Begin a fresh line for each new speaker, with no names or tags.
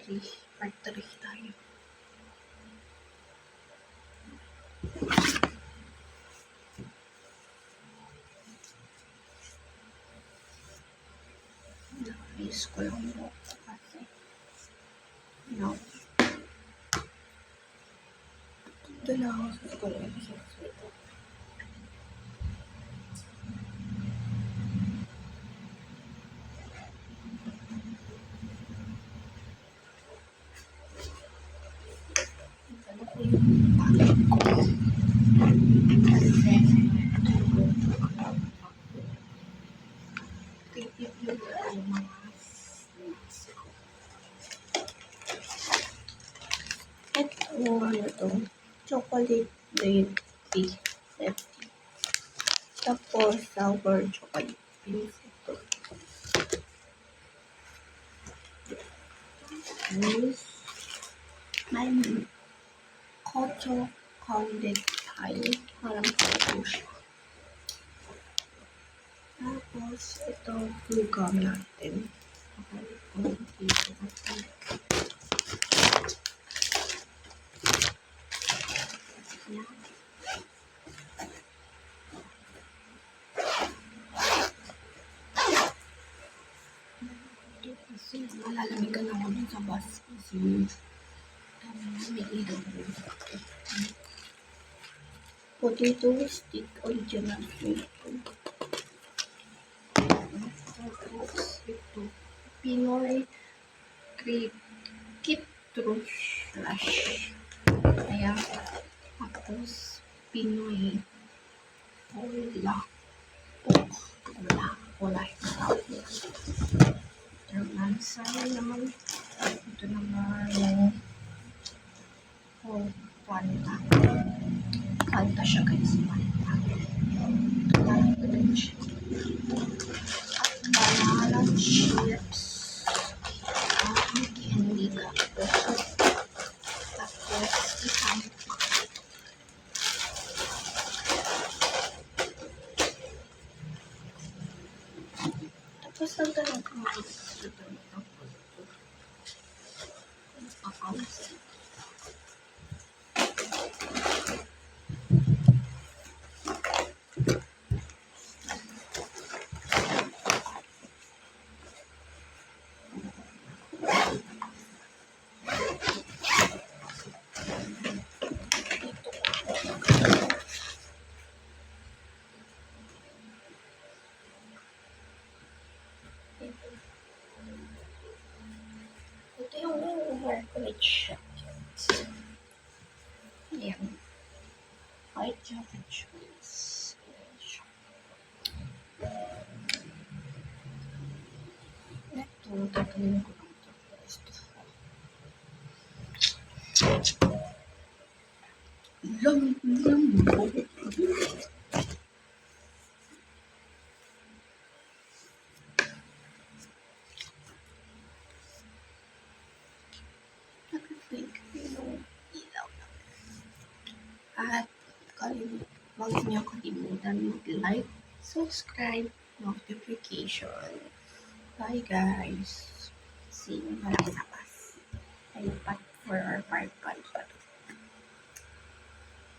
3. Part 3 tayo. Ayos ko lang mo kasi no. Ito na ako sa school. Ano to? Chocolate milk tea. Tapos sour chocolate pills. Tapos may Koto condensed tayo. Parang koto siya. Tapos ito blue gum natin. Kasi malalamig ka na ako dun sa bus kasi may ilaw rin. Potato stick original flavor. Tapos ito Pinoy Citrus Slush. Ayan. Tapos Pinoy Cola. Sana naman ito naman yung Fanta siya guys. Fanta. Banana chips. Candy ka. Tapos isang tapos ang tanong ko ito. Ito yung chocolate chocolate. Ayan. White chocolate chocolate. Ito, tatalin ko lang ito. Lambo. At huwag niyo kalimutan mag-like, subscribe, notification. Bye guys. See you sa labas. Ay, for our part 5 pa to.